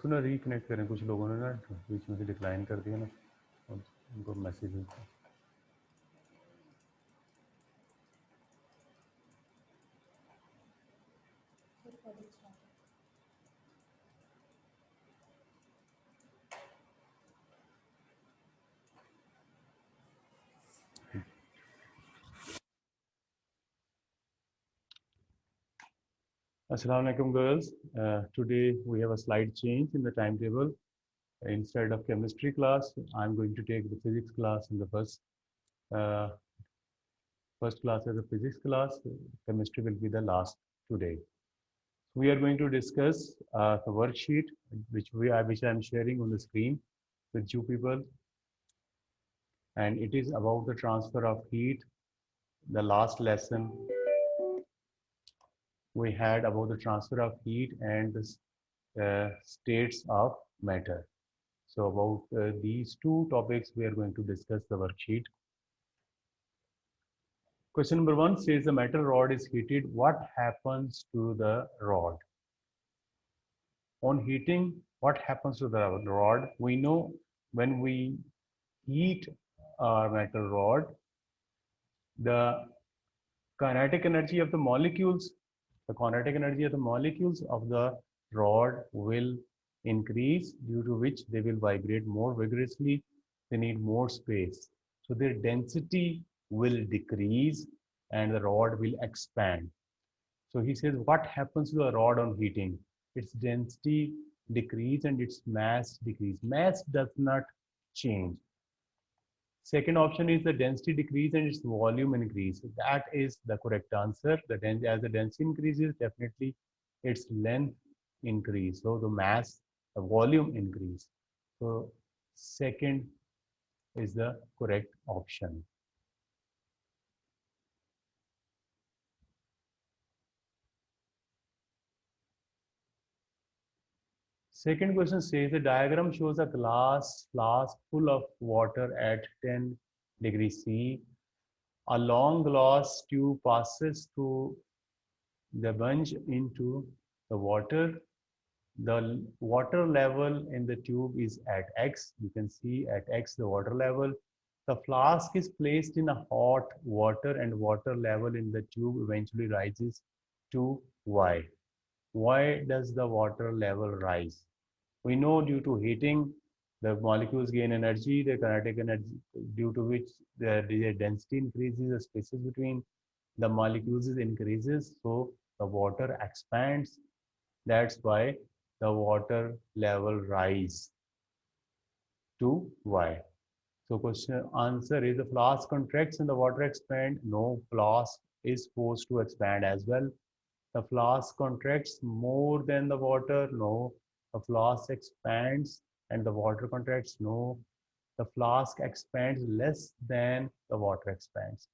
इसको ना रिकनेक्ट करें, कुछ लोगों ने ना बीच में से डिक्लाइन कर दिया ना, उनको message Assalamu alaikum girls. Today we have a slight change in the timetable. Instead of chemistry class, I'm going to take the physics class in the first class as a physics class. Chemistry will be the last today. We are going to discuss the worksheet which I'm sharing on the screen with you people, and it is about the transfer of heat. The last lesson we had about the transfer of heat and the states of matter. So about these two topics, we are going to discuss the worksheet. Question number 1 says the metal rod is heated. What happens to the rod? On heating, what happens to the rod? We know when we heat our metal rod, the kinetic energy of the molecules, of the rod will increase, due to which they will vibrate more vigorously. They need more space. So their density will decrease and the rod will expand. So he says, what happens to the rod on heating? Its density decrease and its mass decrease. Mass does not change. Second option is the density decrease and its volume increase. That is the correct answer. As the density increases, definitely its length increase. So the volume increase. So second is the correct option. Second question says the diagram shows a glass flask full of water at 10 degrees C. A long glass tube passes through the bunch into the water. The water level in the tube is at X. You can see at X the water level. The flask is placed in a hot water and water level in the tube eventually rises to Y. Why does the water level rise? We know due to heating, the molecules gain energy, the kinetic energy, due to which the density increases, the spaces between the molecules increases, so the water expands. That's why the water level rise to Y. So question answer is the flask contracts and the water expand. No, flask is supposed to expand as well. The flask contracts more than the water. No, the flask expands and the water contracts. No, the flask expands less than the water expands.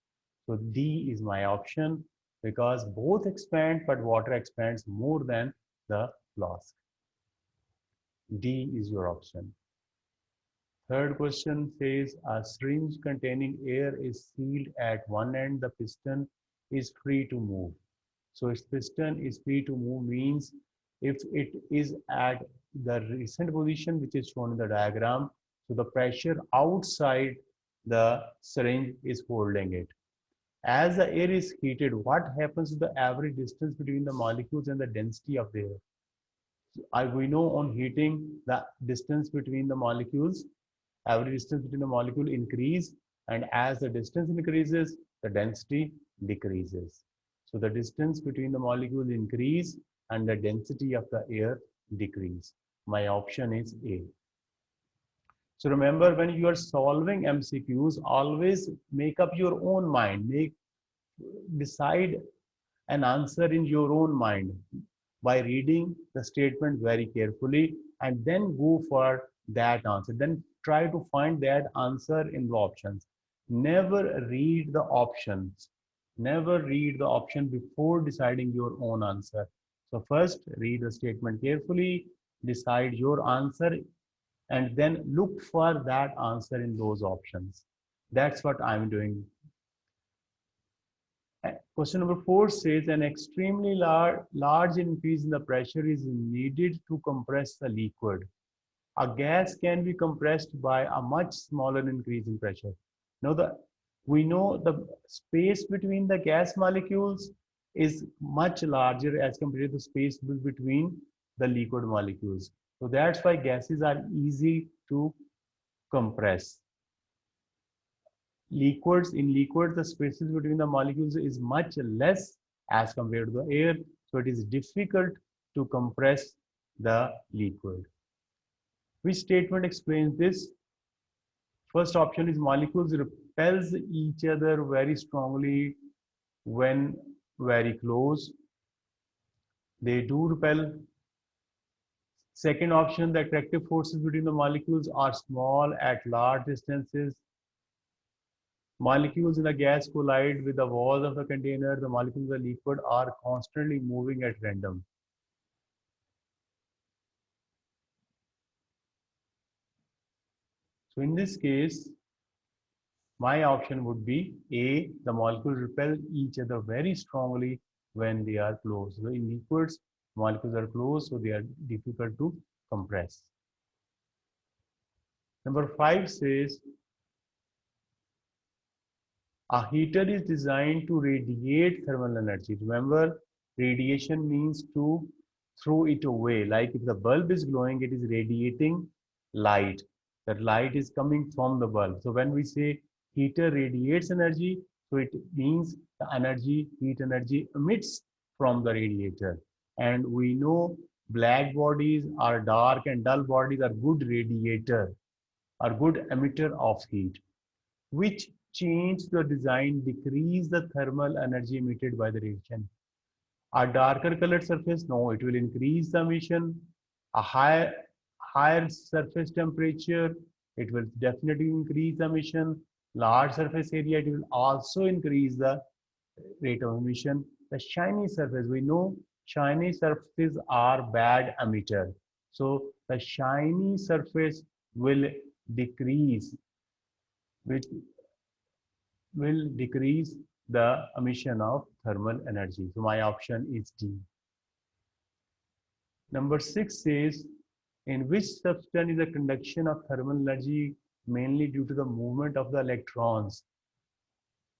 So D is my option, because both expand but water expands more than the flask. D is your option. Third question says a syringe containing air is sealed at one end. The piston is free to move. So its piston is free to move means if it is at the recent position which is shown in the diagram, so the pressure outside the syringe is holding it. As the air is heated, what happens to the average distance between the molecules and the density of the air? We know on heating, the distance between the molecules, average distance between the molecule increase, and as the distance increases, the density decreases. So the distance between the molecules increase and the density of the air decrease. My option is A. So remember, when you are solving MCQs, always make up your own mind. Decide an answer in your own mind by reading the statement very carefully and then go for that answer. Then try to find that answer in the options. Never read the options. Never read the option before deciding your own answer. So first read the statement carefully, decide your answer, and then look for that answer in those options. That's what I'm doing. Question number 4 says an extremely large increase in the pressure is needed to compress the liquid. A gas can be compressed by a much smaller increase in pressure. Now we know the space between the gas molecules is much larger as compared to the space between the liquid molecules. So that's why gases are easy to compress. In liquids, the spaces between the molecules is much less as compared to the air. So it is difficult to compress the liquid. Which statement explains this? First option is molecules repels each other very strongly when very close. They do repel. Second option, the attractive forces between the molecules are small at large distances. Molecules in a gas collide with the walls of the container. The molecules of the liquid are constantly moving at random. So in this case, my option would be A, the molecules repel each other very strongly when they are close. So in liquids, molecules are close, so they are difficult to compress. Number 5 says, a heater is designed to radiate thermal energy. Remember, radiation means to throw it away. Like if the bulb is glowing, it is radiating light. That light is coming from the bulb. So when we say heater radiates energy, so it means the energy, heat energy emits from the radiator. And we know black bodies are dark and dull bodies are good radiator, are good emitter of heat. Which change the design decrease the thermal energy emitted by the radiation? A darker colored surface, no, it will increase the emission. A higher surface temperature, it will definitely increase the emission. Large surface area, it will also increase the rate of emission. The shiny surface, we know shiny surfaces are bad emitter. So the shiny surface will decrease, which will decrease the emission of thermal energy. So my option is D. Number 6 says, in which substance is the conduction of thermal energy mainly due to the movement of the electrons?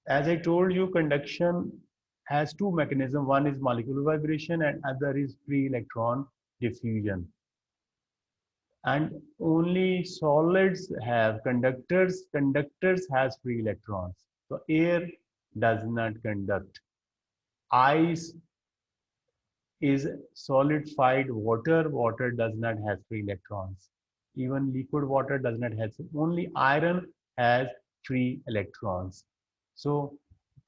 As I told you, conduction has two mechanisms. One is molecular vibration and other is free electron diffusion. And only solids have conductors. Conductors has free electrons. So air does not conduct. Ice is solidified water. Water does not have free electrons. Even liquid water does not have. Only iron has free electrons. So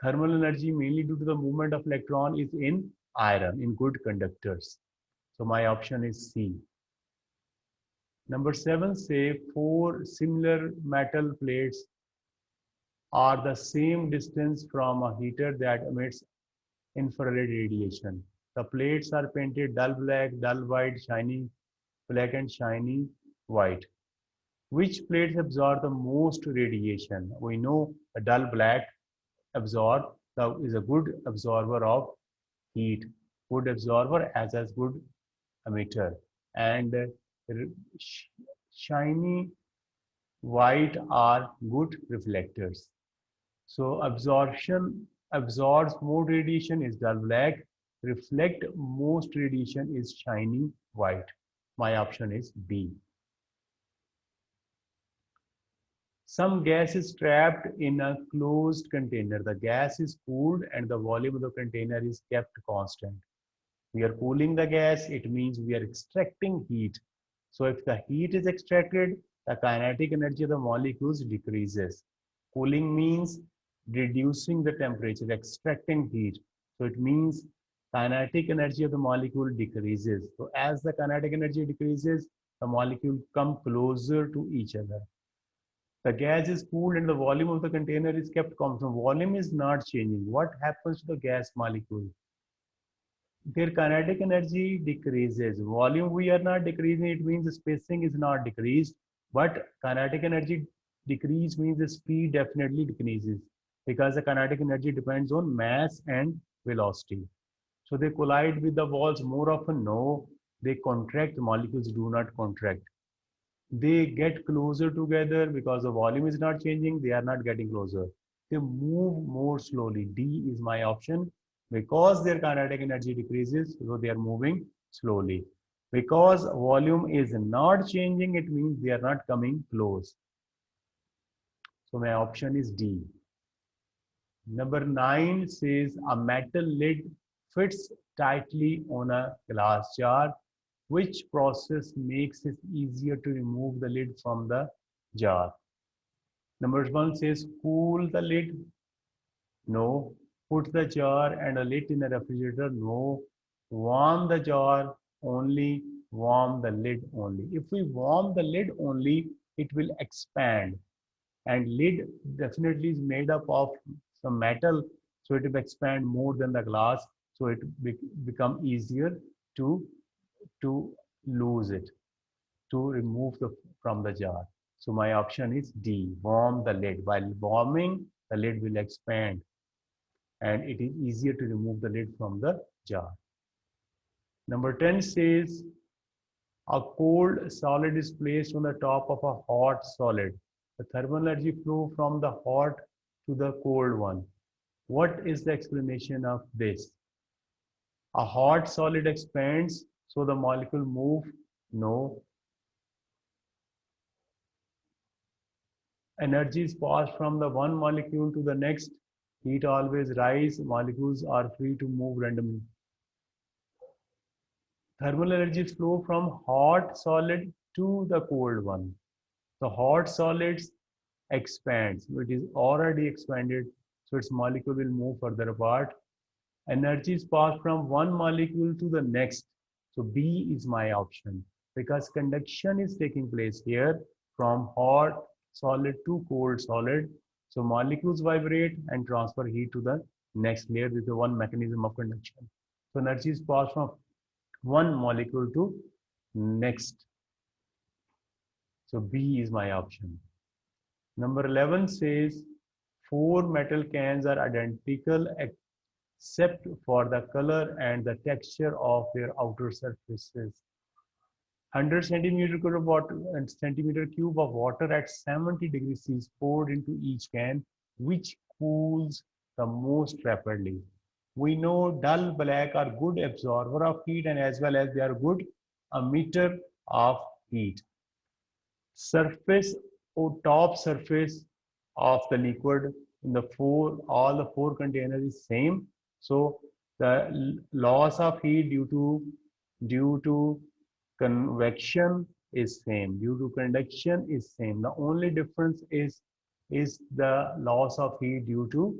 thermal energy mainly due to the movement of electron is in iron, in good conductors. So my option is C. Number 7 say 4 similar metal plates are the same distance from a heater that emits infrared radiation. The plates are painted dull black, dull white, shiny black and shiny white. Which plates absorb the most radiation? We know a dull black is a good absorber of heat, good absorber as a good emitter. And shiny white are good reflectors. So absorption absorbs more radiation is dull black. Reflect most radiation is shiny white. My option is B. Some gas is trapped in a closed container. The gas is cooled and the volume of the container is kept constant. We are cooling the gas, it means we are extracting heat. So if the heat is extracted, the kinetic energy of the molecules decreases. Cooling means reducing the temperature, extracting heat. So it means kinetic energy of the molecule decreases. So as the kinetic energy decreases, the molecule come closer to each other. The gas is cooled and the volume of the container is kept constant. Volume is not changing. What happens to the gas molecule? Their kinetic energy decreases. Volume we are not decreasing, it means the spacing is not decreased, but kinetic energy decrease means the speed definitely decreases. because the kinetic energy depends on mass and velocity. So they collide with the walls more often? No. They contract, molecules do not contract. They get closer together because the volume is not changing, they are not getting closer. They move more slowly. D is my option. Because their kinetic energy decreases, so they are moving slowly. Because volume is not changing, it means they are not coming close. So my option is D. Number 9 says a metal lid fits tightly on a glass jar. Which process makes it easier to remove the lid from the jar? Number 1 says cool the lid. No. Put the jar and a lid in a refrigerator. No. Warm the jar only. Warm the lid only. If we warm the lid only, it will expand. And lid definitely is made up of some metal, so it will expand more than the glass, so it become easier to lose it, to remove from the jar. So my option is D, warm the lid. While warming, the lid will expand and it is easier to remove the lid from the jar. Number 10 says a cold solid is placed on the top of a hot solid. The thermal energy flow from the hot to the cold one. What is the explanation of this? A hot solid expands, so the molecule move? No. Energy is passed from the one molecule to the next. Heat always rise. Molecules are free to move randomly. Thermal energy flow from hot solid to the cold one. The hot solids expands. So it is already expanded, so its molecule will move further apart. Energy is passed from one molecule to the next. So B is my option because conduction is taking place here from hot solid to cold solid. So molecules vibrate and transfer heat to the next layer with the one mechanism of conduction. So energy is passed from one molecule to next. So B is my option. Number 11 says 4 metal cans are identical except for the color and the texture of their outer surfaces. 100 centimeter cube of water and centimeter cube of water at 70 degrees C is poured into each can, which cools the most rapidly. We know dull black are good absorber of heat and as well as they are good emitter of heat. Surface or top surface of the liquid in the all the four containers is same. So the loss of heat due to convection is same, due to conduction is same. The only difference is the loss of heat due to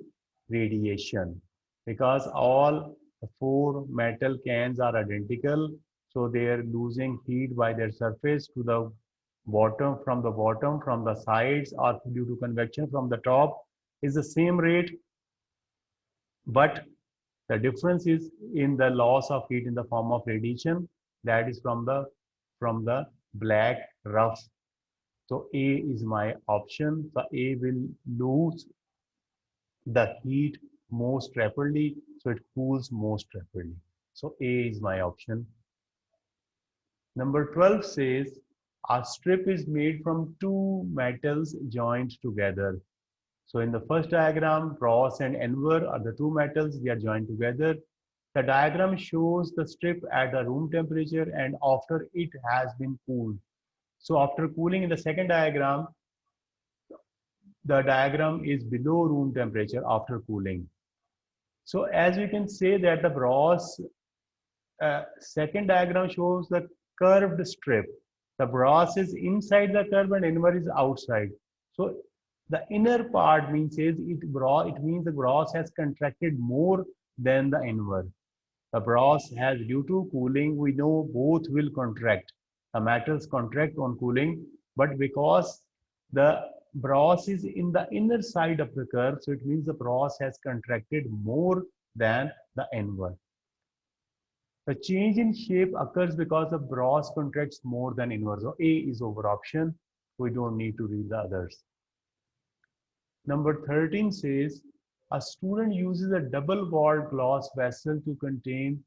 radiation, because all the 4 metal cans are identical, so they are losing heat by their surface to the bottom, from the sides, or due to convection from the top is the same rate, but the difference is in the loss of heat in the form of radiation, that is from the black rough. So A is my option. So A will lose the heat most rapidly, so it cools most rapidly. So A is my option. Number 12 says a strip is made from 2 metals joined together. So in the first diagram, bronze and enver are the 2 metals, they are joined together. The diagram shows the strip at a room temperature and after it has been cooled. So after cooling in the second diagram, the diagram is below room temperature after cooling. So as we can say that the bronze second diagram shows the curved strip. The brass is inside the curve and enver is outside. So the inner part means it means the brass has contracted more than the enver. The brass has, due to cooling, we know both will contract. The metals contract on cooling, but because the brass is in the inner side of the curve, so it means the brass has contracted more than the enver. The change in shape occurs because the brass contracts more than enver. So A is over option. We don't need to read the others. Number 13 says A student uses a double-walled glass vessel to contain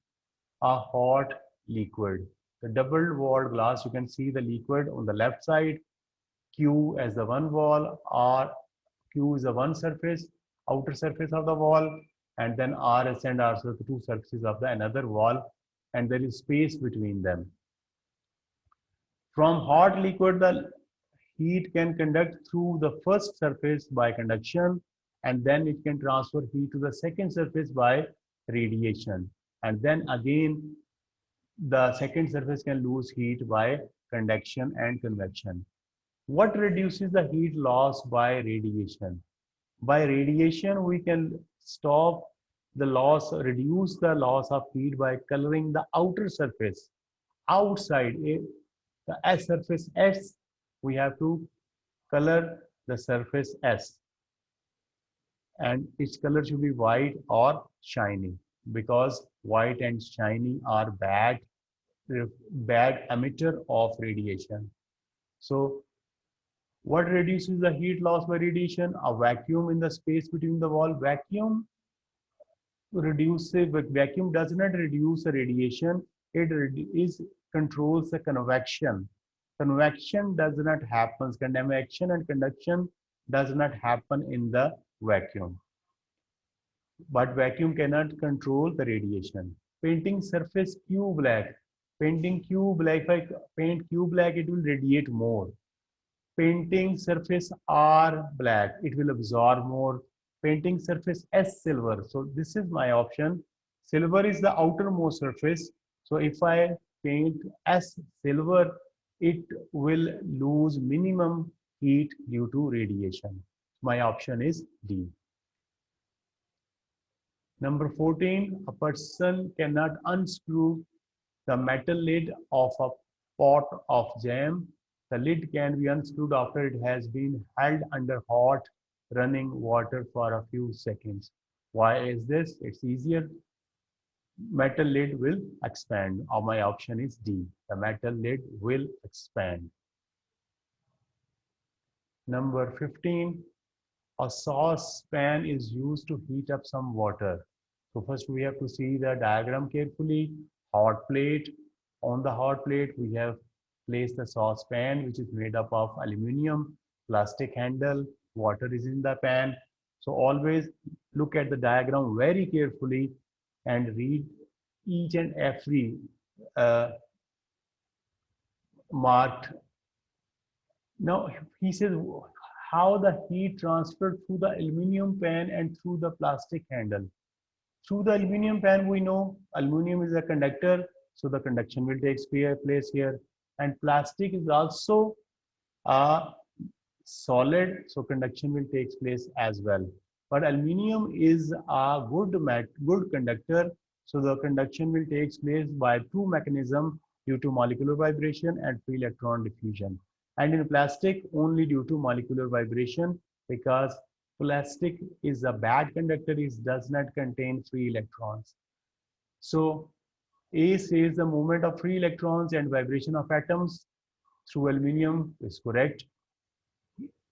a hot liquid. The double-walled glass, you can see the liquid on the left side, Q as the one wall, R, Q is the one surface, outer surface of the wall, and then RS and R, so the two surfaces of the another wall, and there is space between them. From hot liquid, the heat can conduct through the first surface by conduction, and then it can transfer heat to the second surface by radiation. And then again, the second surface can lose heat by conduction and convection. What reduces the heat loss by radiation? By radiation, we can stop the loss, reduce the loss of heat by coloring the outer surface. Outside, the S surface S, we have to color the surface S. And its color should be white or shiny, because white and shiny are bad emitter of radiation. So what reduces the heat loss by radiation? A vacuum in the space between the wall. Vacuum does not reduce the radiation. It controls the convection. Convection does not happen. Convection and conduction does not happen in the vacuum. But vacuum cannot control the radiation. Painting surface Q black. Painting Q black, if I paint Q black, it will radiate more. Painting surface R black, it will absorb more. Painting surface S silver. So this is my option. Silver is the outermost surface. So if I paint S silver, it will lose minimum heat due to radiation. My option is D. Number 14, a person cannot unscrew the metal lid of a pot of jam. The lid can be unscrewed after it has been held under hot running water for a few seconds. Why is this? It's easier. Metal lid will expand. My option is D. The metal lid will expand. Number 15, a saucepan is used to heat up some water. So first we have to see the diagram carefully. Hot plate. On the hot plate, we have placed the saucepan, which is made up of aluminum, plastic handle, water is in the pan. So always look at the diagram very carefully and read each and every marked. Now he says how the heat transferred through the aluminum pan and through the plastic handle. Through the aluminum pan, we know aluminum is a conductor, so the conduction will take place here. And plastic is also a solid, so conduction will take place as well. But aluminum is a good conductor, so the conduction will take place by two mechanisms due to molecular vibration and free electron diffusion. And in plastic, only due to molecular vibration, because plastic is a bad conductor, it does not contain free electrons. So A says the movement of free electrons and vibration of atoms through aluminum is correct.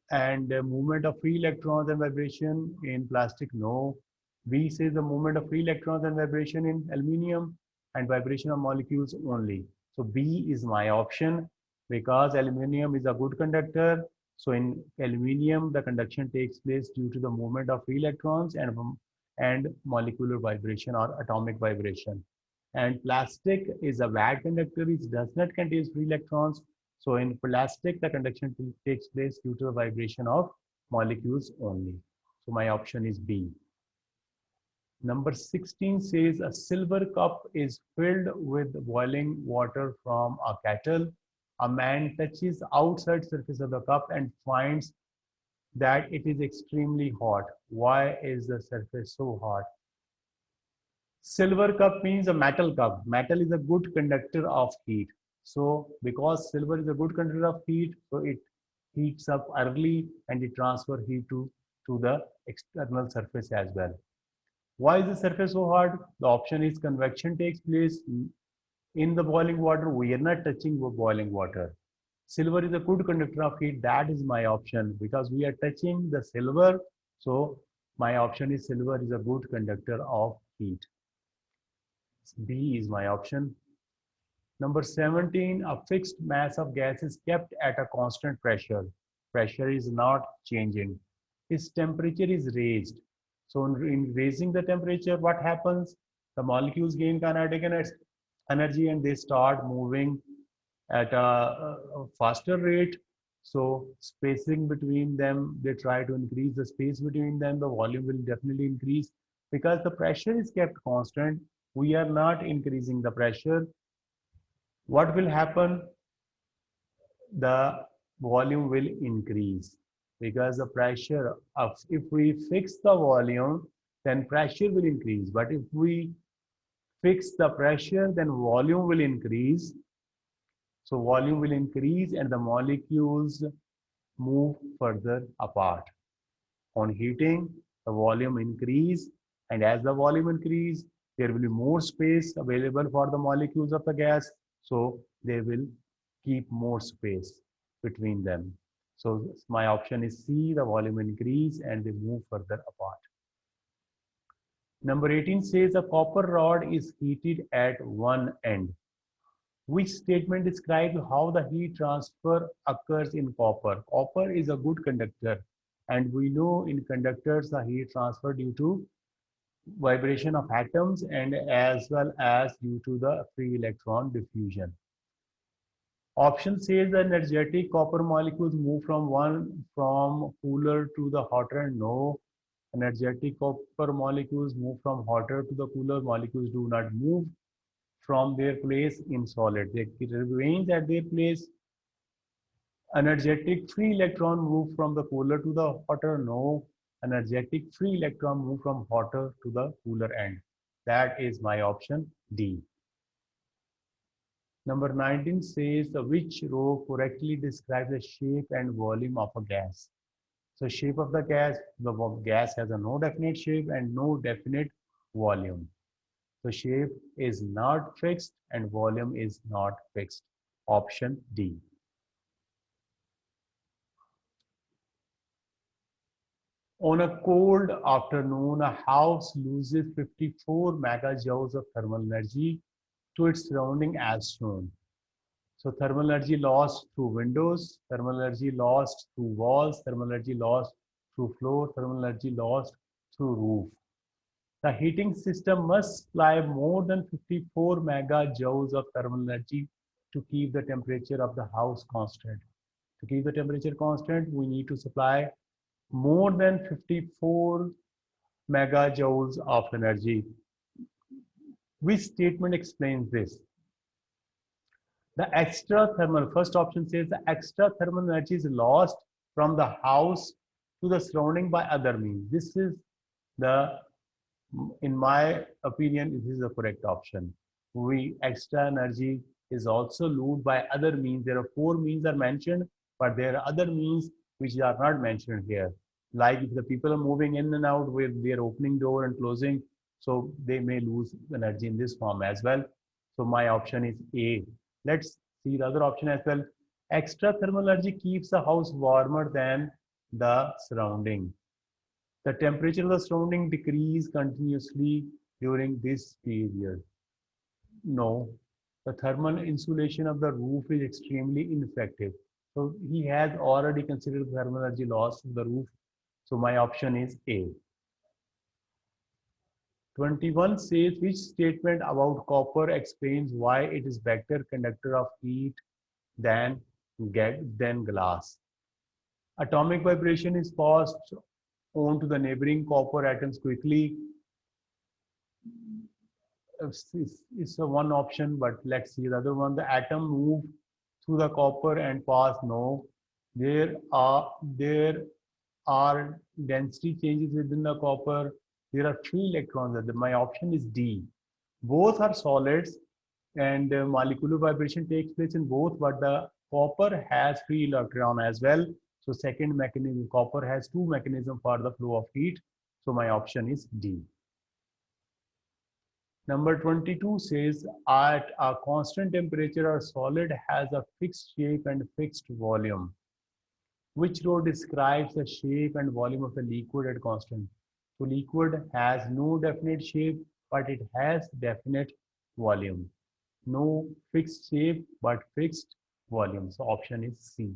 And the movement of free electrons and vibration in plastic, no. B says the movement of free electrons and vibration in aluminum and vibration of molecules only. So B is my option, because aluminum is a good conductor. So in aluminum, the conduction takes place due to the movement of free electrons and molecular vibration or atomic vibration. And plastic is a bad conductor, it does not contain free electrons. So in plastic, the conduction takes place due to the vibration of molecules only. So my option is B. Number 16 says a silver cup is filled with boiling water from a kettle. A man touches outside surface of the cup and finds that it is extremely hot. Why is the surface so hot? Silver cup means a metal cup. Metal is a good conductor of heat. So because silver is a good conductor of heat, so it heats up early and it transfers heat to the external surface as well. Why is the surface so hot? The option is convection takes place in the boiling water. We are not touching boiling water. Silver is a good conductor of heat. That is my option, because we are touching the silver. So My option is silver is a good conductor of heat. B is my option. Number 17, a fixed mass of gas is kept at a constant pressure. Pressure is not changing. Its temperature is raised. So in raising the temperature, what happens? The molecules gain kinetic energy and they start moving at a faster rate. So spacing between them, they try to increase the space between them. The volume will definitely increase because the pressure is kept constant. We are not increasing the pressure. What will happen? The volume will increase because the pressure of, if we fix the volume, then pressure will increase. But if we fix the pressure, then volume will increase. So volume will increase and the molecules move further apart. On heating, the volume increase, and as the volume increase, there will be more space available for the molecules of the gas, so they will keep more space between them. So my option is C, the volume increase and they move further apart. Number 18 says a copper rod is heated at one end. Which statement describes how the heat transfer occurs in copper? Copper is a good conductor, and we know in conductors the heat transfer due to vibration of atoms and as well as due to the free electron diffusion. Option says the energetic copper molecules move from cooler to the hotter. No, energetic copper molecules move from hotter to the cooler. Molecules do not move from their place in solid. They remain at their place. Energetic free electron move from the cooler to the hotter. No, energetic free electron move from hotter to the cooler end. That is my option D. Number 19 says which row correctly describes the shape and volume of a gas. So shape of the gas has a no definite shape and no definite volume. So shape is not fixed and volume is not fixed. Option D. On a cold afternoon, a house loses 54 megajoules of thermal energy to its surrounding as shown. So thermal energy lost through windows, thermal energy lost through walls, thermal energy lost through floor, thermal energy lost through roof. The heating system must supply more than 54 megajoules of thermal energy to keep the temperature of the house constant. To keep the temperature constant, we need to supply more than 54 megajoules of energy. Which statement explains this? The extra thermal, first option says the extra thermal energy is lost from the house to the surrounding by other means. This is the, in my opinion, this is the correct option. Extra energy is also lost by other means. There are four means are mentioned, but there are other means which are not mentioned here. Like if the people are moving in and out with their opening door and closing, so they may lose energy in this form as well. So my option is A. Let's see the other option as well. Extra thermal energy keeps the house warmer than the surrounding. The temperature of the surrounding decrease continuously during this period. No, the thermal insulation of the roof is extremely ineffective. So he has already considered thermal energy loss of the roof. So my option is A. 21 says which statement about copper explains why it is better conductor of heat than glass. Atomic vibration is passed on to the neighboring copper atoms quickly. It's one option, but let's see the other one. The atom move through the copper and pass. No, there are density changes within the copper. There are free electrons. My option is D. Both are solids and molecular vibration takes place in both, but the copper has free electron as well. So second mechanism, copper has two mechanisms for the flow of heat. So my option is D. Number 22 says at a constant temperature, a solid has a fixed shape and fixed volume. Which row describes the shape and volume of the liquid at constant? So liquid has no definite shape, but it has definite volume. No fixed shape, but fixed volume. So option is C.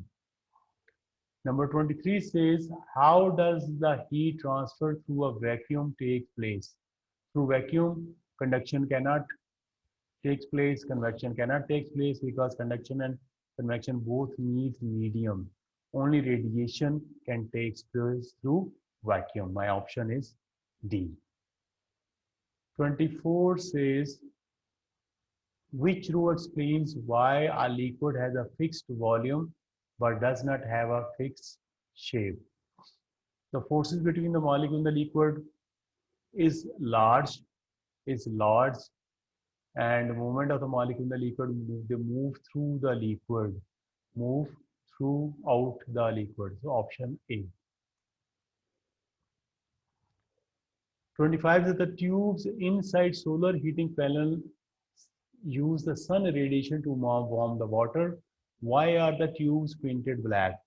Number 23 says, how does the heat transfer through a vacuum take place? Through vacuum, conduction cannot take place, convection cannot take place because conduction and convection both need medium. Only radiation can take place through vacuum. My option is D. 24 says, which row explains why a liquid has a fixed volume but does not have a fixed shape? The forces between the molecule and the liquid is large, is large, and the movement of the molecule in the liquid, they move through the liquid, move throughout the liquid. So option A. 25 is the tubes inside solar heating panel use the sun radiation to warm the water. Why are the tubes painted black?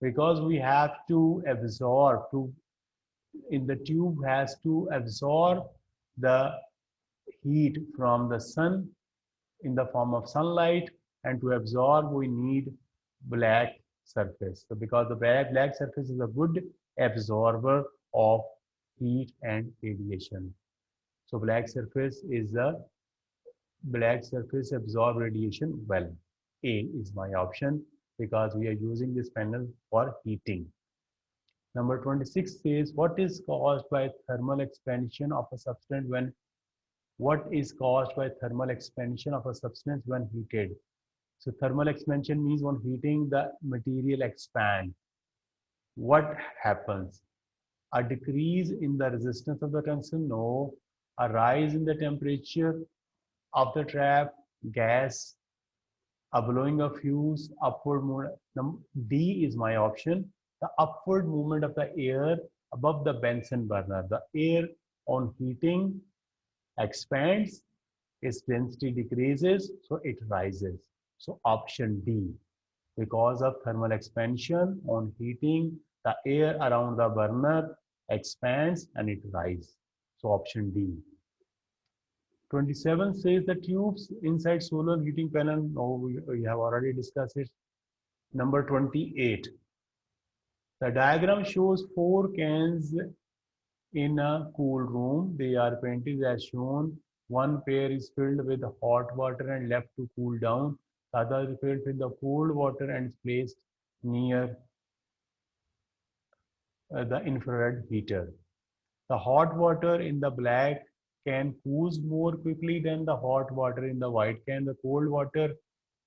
Because we have to absorb to in the tube has to absorb the heat from the sun in the form of sunlight, and to absorb we need black surface. So because the black surface is a good absorber of heat and radiation. So black surface absorb radiation well. A is my option because we are using this panel for heating. Number 26 says, what is caused by thermal expansion of a substance when heated? So thermal expansion means when heating the material expand. What happens? A decrease in the resistance of the tungsten? No. A rise in the temperature of the trap gas, a blowing of fuse, upward movement. D is my option. The upward movement of the air above the Bunsen burner. The air on heating expands, its density decreases, so it rises. So option D. Because of thermal expansion on heating, the air around the burner expands and it rises. So option D. 27 says the tubes inside solar heating panel. No, we have already discussed it. Number 28. The diagram shows 4 cans in a cool room. They are painted as shown. One pair is filled with hot water and left to cool down. The other is filled with the cold water and is placed near the infrared heater. The hot water in the black can cools more quickly than the hot water in the white can. The cold water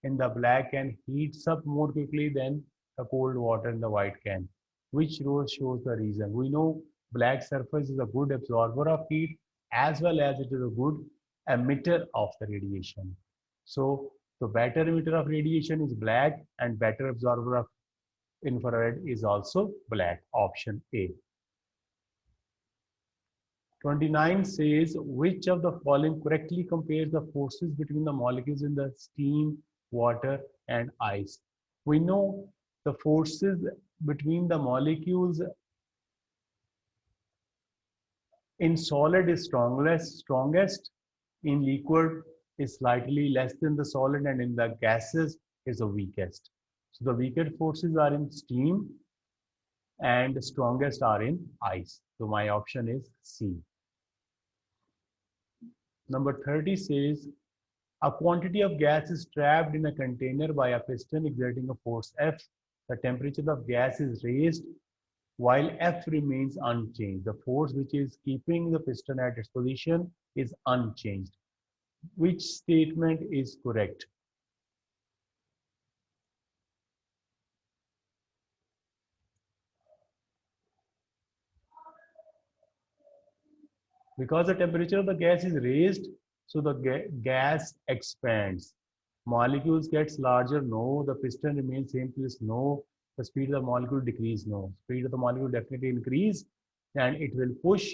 in the black can heats up more quickly than the cold water in the white can. Which row shows the reason? We know black surface is a good absorber of heat as well as it is a good emitter of the radiation. So the better emitter of radiation is black and better absorber of infrared is also black. Option A. 29 says, which of the following correctly compares the forces between the molecules in the steam, water, and ice? We know the forces between the molecules in solid is strongest, in liquid is slightly less than the solid, and in the gases is the weakest. So the weakest forces are in steam and the strongest are in ice. So my option is C. Number 30 says, a quantity of gas is trapped in a container by a piston exerting a force F. The temperature of gas is raised while F remains unchanged. The force which is keeping the piston at its position is unchanged. Which statement is correct? Because the temperature of the gas is raised, so the gas expands. Molecules gets larger, no. The piston remains same place, no. The speed of the molecule decrease, no. Speed of the molecule definitely increase, and it will push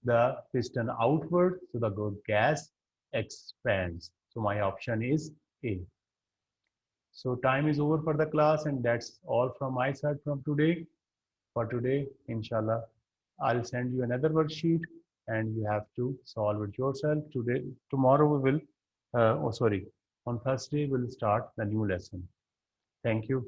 the piston outward, so the gas expands. So my option is A. So time is over for the class, and that's all from my side from today. For today, inshallah, I'll send you another worksheet and you have to solve it yourself. Tomorrow we will, on Thursday we'll start the new lesson. Thank you.